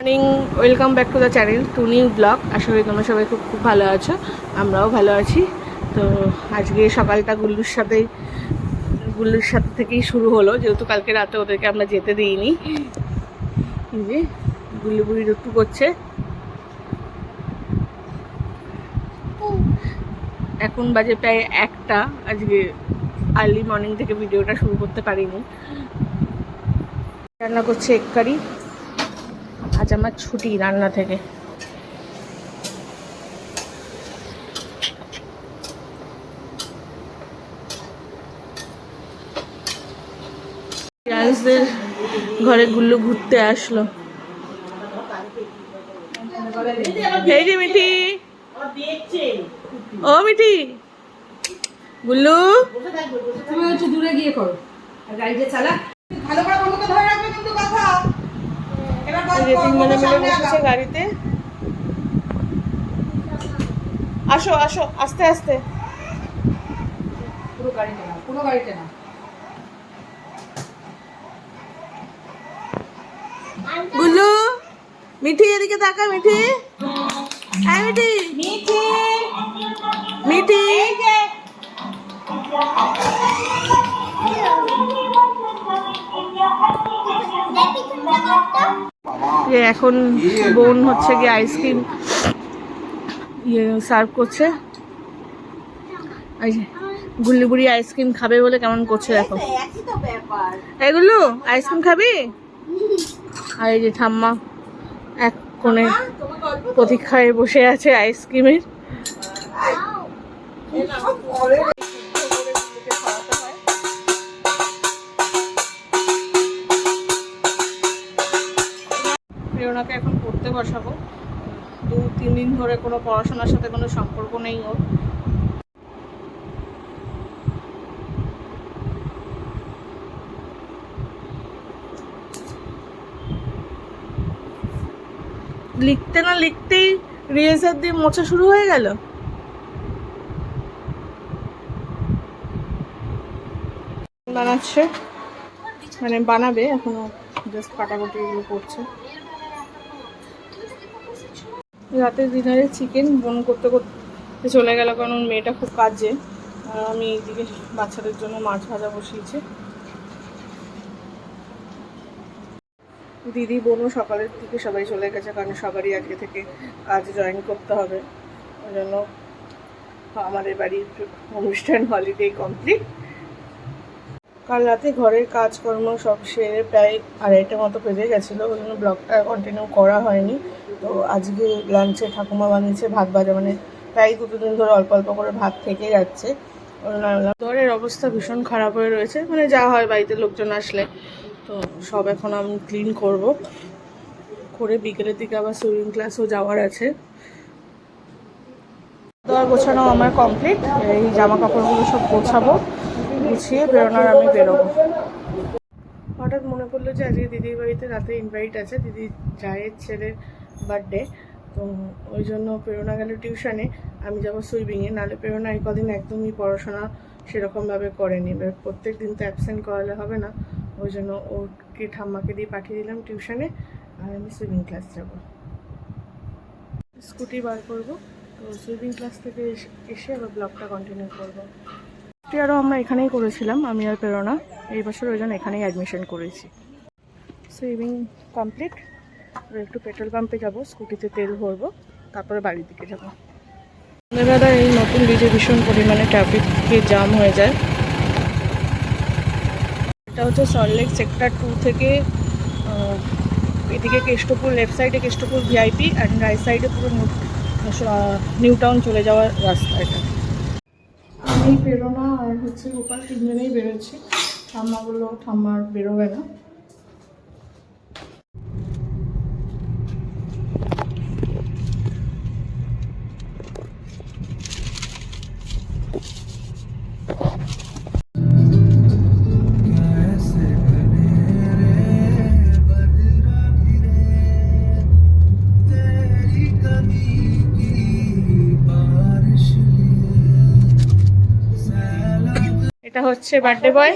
Morning, welcome back to the channel Tuni blog. আশা করি তোমরা সবাই খুব খুব ভালো আছো, আমরাও ভালো আছি। তো আজকে সকালটা গুল্লুর সাথে থেকেই শুরু হলো, যেহেতু কালকে রাতে ওদেরকে আমরা যেতে দিইনি। যে গুল্লু বুড়ি রুটু করছে। এখন বাজে প্রায় 1টা। আজকে আর্লি মর্নিং থেকে ভিডিওটা শুরু করতে পারিনি। রান্না করছে এগ কারি। আজ আমার ছুটি রান্না থেকে। ফ্রেন্ডসদের ঘরে গুল্লু ঘুরতে আসলো। এই যে মিঠি, ও মিঠি, গুল্লু তুমি হচ্ছে দূরে গিয়ে করো, গাড়িটা চালা ভালো করে, বন্ধুকে ধরে রাখবে কিন্তু কথা। এবার তিনজনে মিলে বসেছে গাড়িতে। আসো আসো, আস্তে আস্তে। পুরো গাড়িটা না, পুরো গাড়িটা না। গুল্লু, মিঠি এদিকে তাকা। মিঠি, এই মিঠি, মিঠি মিঠি, এখন বোন হচ্ছে গিয়ে আইসক্রিম সার্ভ করছে। গুল্লি বুড়ি আইসক্রিম খাবে বলে কেমন করছে দেখো। এগুলো আইসক্রিম খাবি? আর এই যে ঠাম্মা এক কোণে প্রতীক্ষায় বসে আছে আইসক্রিমের। প্রেরণাকে এখন পড়তে বসাবো। 2-3 দিন ধরে কোনো পড়াশোনার সাথে কোনো সম্পর্ক নেই ওর। লিখতে না লিখতেই রেজার দিয়ে মোছা শুরু হয়ে গেল। বানাচ্ছে, মানে বানাবে এখনো, জাস্ট কাটাকুটি এগুলো করছে। রাতের ডিনারে চিকেন বোন করতে করতে চলে গেল, কারণ মেয়েটা খুব কাজে। আর আমি এইদিকে বাচ্চাদের জন্য মাছ ভাজা বসিয়েছি। দিদি বোনও সকালের দিকে সবাই চলে গেছে, কারণ সবারই আজকে থেকে কাজ জয়েন করতে হবে। ওই জন্য আমাদের বাড়ির অনুষ্ঠান হলিডে কমপ্লিট। কাল রাতে ঘরের কাজকর্ম সব সেরে প্রায় 2:30 মতো বেজে গেছিলো, ওই জন্য ব্লগটা কন্টিনিউ করা হয়নি। তো আজকে লাঞ্চে ঠাকুমা বানিয়েছে ভাত ভাজা, মানে প্রায় 2 দিন ধরে অল্প অল্প করে ভাত থেকে যাচ্ছে। ঘরের অবস্থা ভীষণ খারাপ হয়ে রয়েছে, মানে যা হয় বাড়িতে লোকজন আসলে। তো সব এখন আমি ক্লিন করে বিকেলের দিকে আবার সুইমিং ক্লাসও যাওয়ার আছে। দেওয়ার গোছানো আমার কমপ্লিট। এই জামা কাপড়গুলো সব গোছাবো, গুছিয়ে প্রেরণার আমি বেরোবো। হঠাৎ মনে পড়লো যে আজকে দিদির বাড়িতে রাতে ইনভাইট আছে, দিদির জায়ের ছেলের বার্থডে। তো ওই জন্য প্রেরণা গেল টিউশনে, আমি যাবো সুইমিংয়ে। নাহলে প্রেরণা এই কদিন একদমই পড়াশোনা সেরকমভাবে করেনি। এবার প্রত্যেক দিন তো অ্যাবসেন্ট করালে হবে না, ওই জন্য ওকে ঠাম্মাকে দিয়ে পাঠিয়ে দিলাম টিউশনে, আর আমি সুইমিং ক্লাস যাব। স্কুটি বার করবো, তো সুইমিং ক্লাস থেকে এসে আবার ব্লগটা কন্টিনিউ করবো। আরও আমরা এখানেই করেছিলাম, আমি আর প্রেরণা। এই বছর ওই জন্য এখানেই অ্যাডমিশন করেছি। সুইমিং কমপ্লিট, একটু পেট্রোল পাম্পে যাব, স্কুটিতে তেল ভরবো, তারপরে বাড়ির দিকে যাবো। সন্ধ্যাবেলা এই নতুন ব্রিজে ভীষণ পরিমাণে ট্রাফিকের জাম হয়ে যায়। এটা হচ্ছে সল্টলেক সেক্টর 2 থেকে এদিকে কেষ্টপুর, লেফট সাইডে কেষ্টপুর ভিআইপি, অ্যান্ড রাইট সাইডে পুরো নিউ টাউন চলে যাওয়ার রাস্তা এটা। আমি প্রেরণা আর হচ্ছে গোপাল তিনজনেই বেরোচ্ছি। ঠাম্মার বেরোবে না। এটা হচ্ছে বার্থডে বয়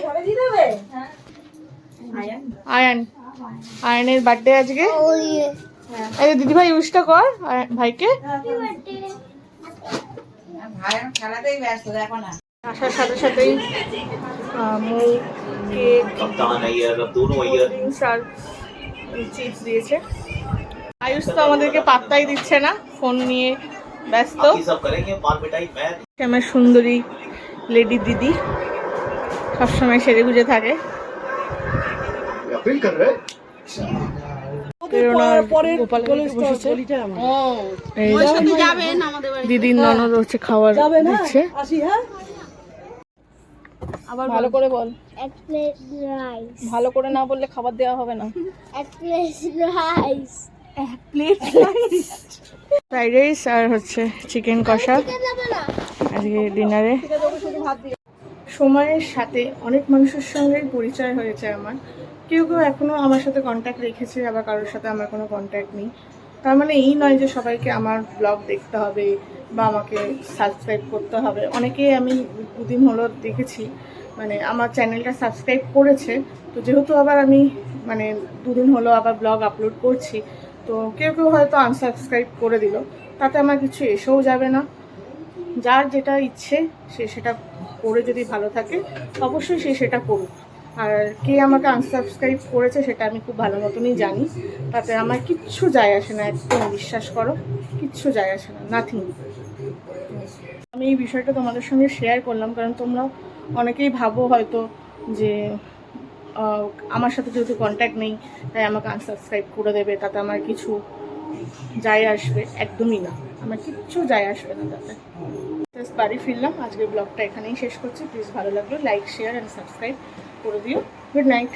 আয়ান। আয়ানের বার্থডে আজকে। এই যে দিদিভাই উইশটা কর ভাইকে। ভাই এখন খেলাতেই ব্যস্ত, দেখো না। আসার সাথে সাথেই মুখ, কেক, ড্রিঙ্কস আর চিপস দিয়েছে। আয়ুষ তো আমাদেরকে পাত্তাই দিচ্ছে না, ফোন নিয়ে ব্যস্ত। আমার সুন্দরী লেডি দিদি সবসময় সেরে গুজে থাকে। দিদির ননদ হচ্ছে খাবার দিচ্ছে। আবার ভালো করে বল, এক প্লেট রাইস, ভালো করে না বললে খাবার দেওয়া হবে না। এক প্লেট রাইস, এক প্লেট রাইস, ফ্রাইড রাইস আর হচ্ছে চিকেন কষা আজকে ডিনারে। সময়ের সাথে অনেক মানুষের সঙ্গেই পরিচয় হয়েছে আমার। কেউ কেউ এখনও আমার সাথে কন্ট্যাক্ট রেখেছে, আবার কারোর সাথে আমার কোনো কন্ট্যাক্ট নেই। তার মানে এই নয় যে সবাইকে আমার ব্লগ দেখতে হবে বা আমাকে সাবস্ক্রাইব করতে হবে। অনেকেই আমি দুদিন হলো দেখেছি মানে আমার চ্যানেলটা সাবস্ক্রাইব করেছে, তো যেহেতু আবার আমি মানে দুদিন হলো আবার ব্লগ আপলোড করছি, তো কেউ কেউ হয়তো আনসাবস্ক্রাইব করে দিল, তাতে আমার কিছু এসেও যাবে না। যার যেটা ইচ্ছে সে সেটা করে যদি ভালো থাকে অবশ্যই সে সেটা করুক। আর কে আমাকে আনসাবস্ক্রাইব করেছে সেটা আমি খুব ভালো মতনই জানি, তাতে আমার কিচ্ছু যায় আসে না, একদম বিশ্বাস করো, কিচ্ছু যায় আসে না, নাথিং। আমি এই বিষয়টা তোমাদের সঙ্গে শেয়ার করলাম কারণ তোমরা অনেকেই ভাবো হয়তো যে আমার সাথে যেহেতু কন্ট্যাক্ট নেই তাই আমাকে আনসাবস্ক্রাইব করে দেবে, তাতে আমার কিছু যায় আসবে। একদমই না, আমার কিচ্ছু যায় আসবে না তাতে। জাস্ট বাড়ি ফিরলাম, আজকের ব্লগটা এখানেই শেষ করছি। প্লিজ ভালো লাগলো লাইক, শেয়ার অ্যান্ড সাবস্ক্রাইব করে দিও। Good night.